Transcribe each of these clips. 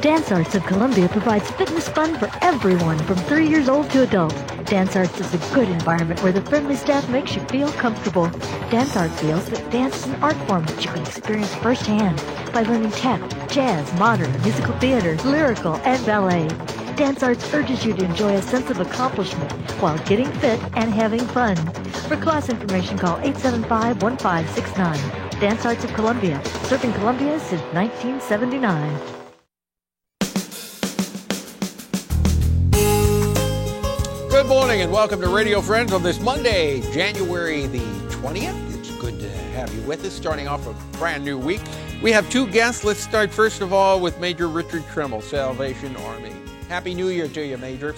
Dance Arts of Columbia provides fitness fun for everyone from 3 years old to adult. Dance Arts is a good environment where the friendly staff makes you feel comfortable. Dance Arts feels that dance is an art form that you can experience firsthand by learning tap, jazz, modern, musical theater, lyrical, and ballet. Dance Arts urges you to enjoy a sense of accomplishment while getting fit and having fun. For class information, call 875-1569. Dance Arts of Columbia, serving Columbia since 1979. Good morning and welcome to Radio Friends on this Monday, January the 20th. It's good to have you with us, starting off a brand new week. We have two guests. Let's start first of all with Major Richard Trimmel, Salvation Army. Happy New Year to you, Major.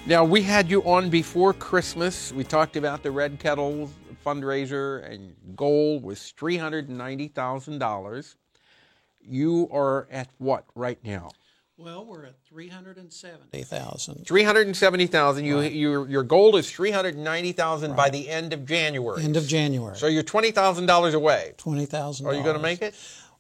Now, we had you on before Christmas. We talked about the Red Kettle fundraiser, and goal was $390,000. You are at what right now? Well, we're at $370,000. $370,000. Right. Your goal is $390,000 right. by the end of January. End of January. So you're $20,000 away. $20,000. Are you going to make it?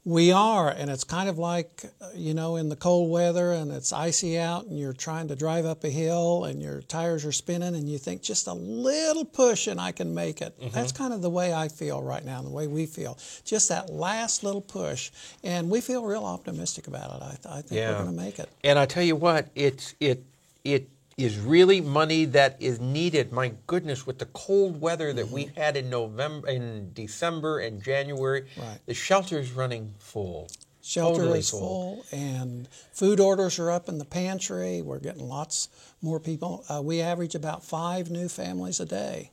We are, and it's kind of like, in the cold weather and it's icy out and you're trying to drive up a hill and your tires are spinning and you think just a little push and I can make it. Mm-hmm. That's kind of the way I feel right now, the way we feel. Just that last little push, and we feel real optimistic about it. I think we're going to make it. And I tell you what, it is really money that is needed. My goodness, with the cold weather that we had in December and January, right. The shelter's running full. Shelter totally is full, and food orders are up in the pantry. We're getting lots more people. We average about 5 new families a day.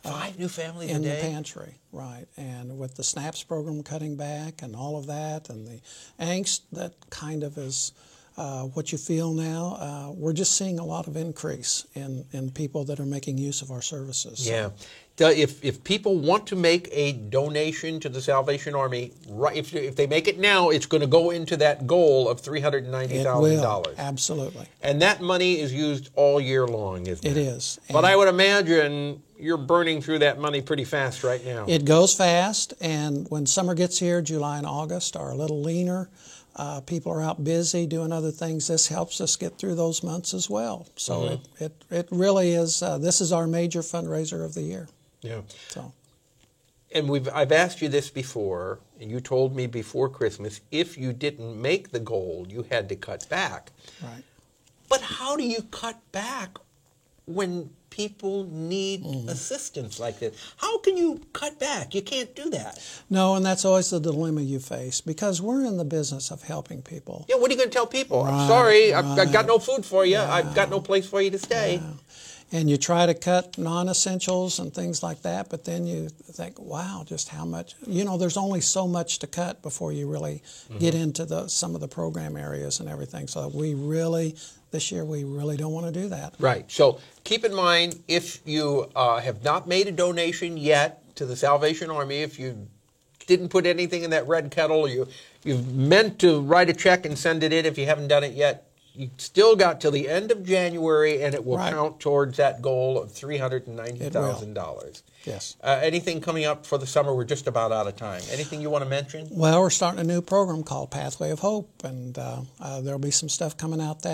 5 new families in a day? The pantry, right. And with the SNAPS program cutting back and all of that, and the angst that kind of is what you feel now, we're just seeing a lot of increase in people that are making use of our services. Yeah. If people want to make a donation to the Salvation Army, right, if they make it now, it's going to go into that goal of $390,000. It will, absolutely. And that money is used all year long, isn't it? It is. But I would imagine you're burning through that money pretty fast right now. It goes fast, and when summer gets here, July and August are a little leaner. People are out busy doing other things. This helps us get through those months as well. So it really is, this is our major fundraiser of the year. Yeah. So. And I've asked you this before, and you told me before Christmas, if you didn't make the goal, you had to cut back. Right. But how do you cut back when people need assistance like this? How can you cut back? You can't do that. No, and that's always the dilemma you face, because we're in the business of helping people. Yeah, what are you going to tell people? Right, I'm sorry, right. I've got no food for you. Yeah. I've got no place for you to stay. Yeah. And you try to cut non-essentials and things like that, but then you think, wow, just how much? There's only so much to cut before you really get into some of the program areas and everything. So this year, we really don't want to do that. Right. So keep in mind, if you have not made a donation yet to the Salvation Army, if you didn't put anything in that red kettle, you've meant to write a check and send it in if you haven't done it yet, you still got till the end of January, and it will count towards that goal of $390,000. Yes. Anything coming up for the summer? We're just about out of time. Anything you want to mention? Well, we're starting a new program called Pathway of Hope, and there'll be some stuff coming out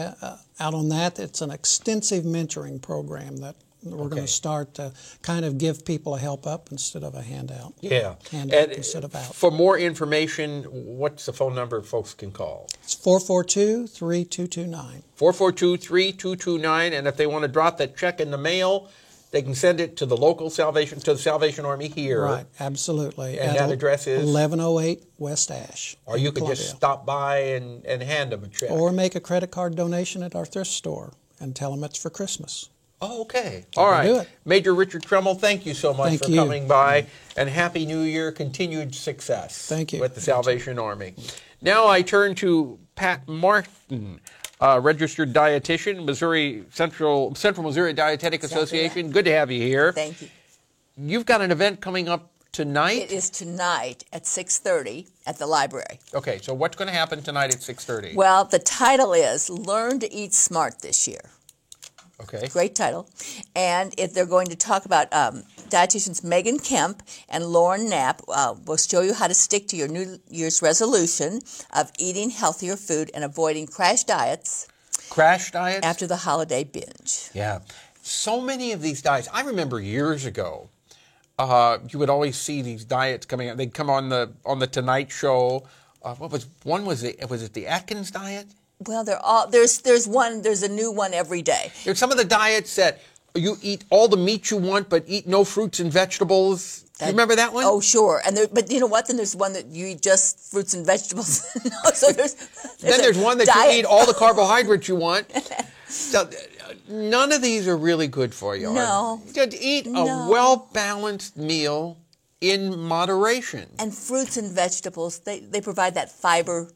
on that. It's an extensive mentoring program that we're going to start to kind of give people a help up instead of a handout. Yeah. Handout instead of out. For more information, what's the phone number folks can call? It's 442-3229. 442-3229, and if they want to drop that check in the mail, they can send it to the local Salvation Army here. Right, absolutely. And that address is? 1108 West Ash. Or you could just stop by and hand them a check. Or make a credit card donation at our thrift store and tell them it's for Christmas. Oh, okay. All right. Do it. Major Richard Trimmel, thank you so much for you. coming by. And Happy New Year, continued success. Thank you. With the Salvation Army. Now I turn to Pat Martin, registered dietitian, Central Missouri Dietetic Association. Good to have you here. Thank you. You've got an event coming up tonight? It is tonight at 6:30 at the library. Okay, so what's going to happen tonight at 6:30? Well, the title is Learn to Eat Smart This Year. Okay. Great title. And if they're going to talk about dietitians Megan Kemp and Lauren Knapp will show you how to stick to your New Year's resolution of eating healthier food and avoiding crash diets. Crash diets? After the holiday binge. Yeah. So many of these diets. I remember years ago, you would always see these diets coming out. They'd come on the Tonight Show. Was it the Atkins diet? Well, there's a new one every day. There's some of the diets that you eat all the meat you want, but eat no fruits and vegetables. Do you remember that one? Oh, sure. But you know what? Then there's one that you eat just fruits and vegetables. So there's one that you eat all the carbohydrates you want. So, none of these are really good for you. No. Just eat a well-balanced meal in moderation. And fruits and vegetables, they provide that fiber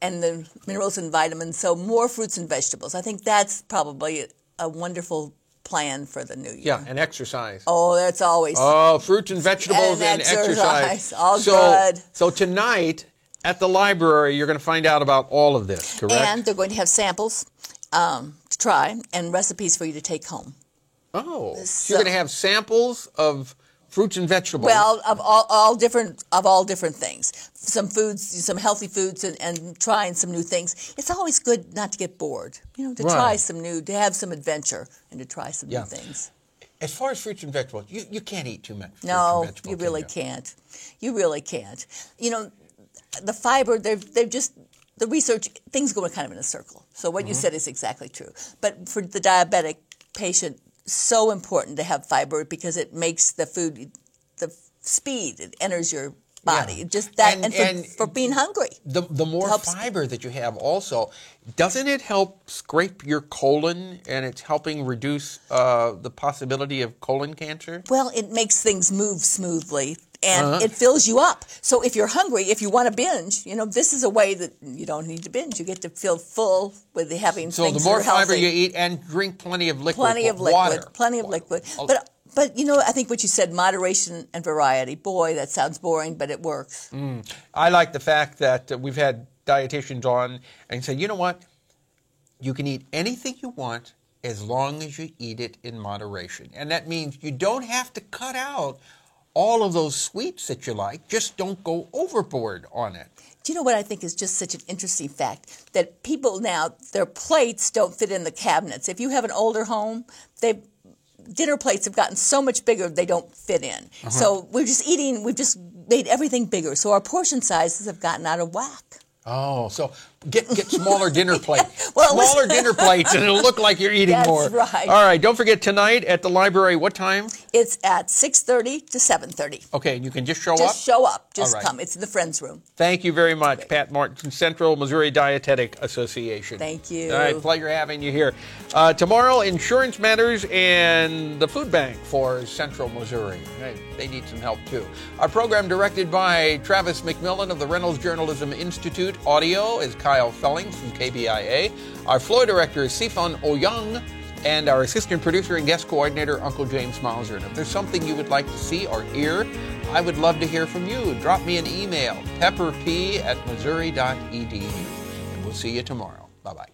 and the minerals and vitamins. So more fruits and vegetables. I think that's probably a wonderful plan for the new year. Yeah, and exercise. Oh, that's always. Oh, fruits and vegetables and exercise. All good. So tonight at the library, you're going to find out about all of this, correct? And they're going to have samples to try and recipes for you to take home. Oh, so you're going to have samples of fruits and vegetables. Well, of all different things. Some foods, some healthy foods, and trying some new things. It's always good not to get bored. To try to have some adventure, and to try some new things. As far as fruits and vegetables, you can't eat too much fruits and vegetables. No, you really can't. You really can't. The fiber, they've just, the research, things go kind of in a circle. So what you said is exactly true. But for the diabetic patient, so important to have fiber because it makes the food, the speed, it enters your body. Yeah. Just that, and for being hungry. The more fiber that you have also, doesn't it help scrape your colon and it's helping reduce the possibility of colon cancer? Well, it makes things move smoothly. And it fills you up. So if you're hungry, if you want to binge, this is a way that you don't need to binge. You get to feel full with having things that are healthy. So the more fiber you eat and drink plenty of liquid. Plenty of liquid. But I think what you said, moderation and variety. Boy, that sounds boring, but it works. I like the fact that we've had dietitians on and say, you know what? You can eat anything you want as long as you eat it in moderation. And that means you don't have to cut out all of those sweets that you like. Just don't go overboard on it. Do you know what I think is just such an interesting fact? That people now, their plates don't fit in the cabinets. If you have an older home, dinner plates have gotten so much bigger they don't fit in. So we've just made everything bigger. So our portion sizes have gotten out of whack. Oh, so get smaller dinner plates. Smaller dinner plates, and it'll look like you're eating more. That's right. All right, don't forget tonight at the library, what time? It's at 6:30 to 7:30. Okay, and you can just show up? Just show up. Just come. It's in the Friends Room. Thank you very much, Pat Martin, Central Missouri Dietetic Association. Thank you. All right, pleasure having you here. Tomorrow, Insurance Matters and the Food Bank for Central Missouri. They need some help, too. Our program directed by Travis McMillan of the Reynolds Journalism Institute. Audio is Kyle Felling from KBIA. Our floor director is Sifan Oyoung. And our assistant producer and guest coordinator, Uncle James Mauser. And if there's something you would like to see or hear, I would love to hear from you. Drop me an email, pepperp@missouri.edu. And we'll see you tomorrow. Bye-bye.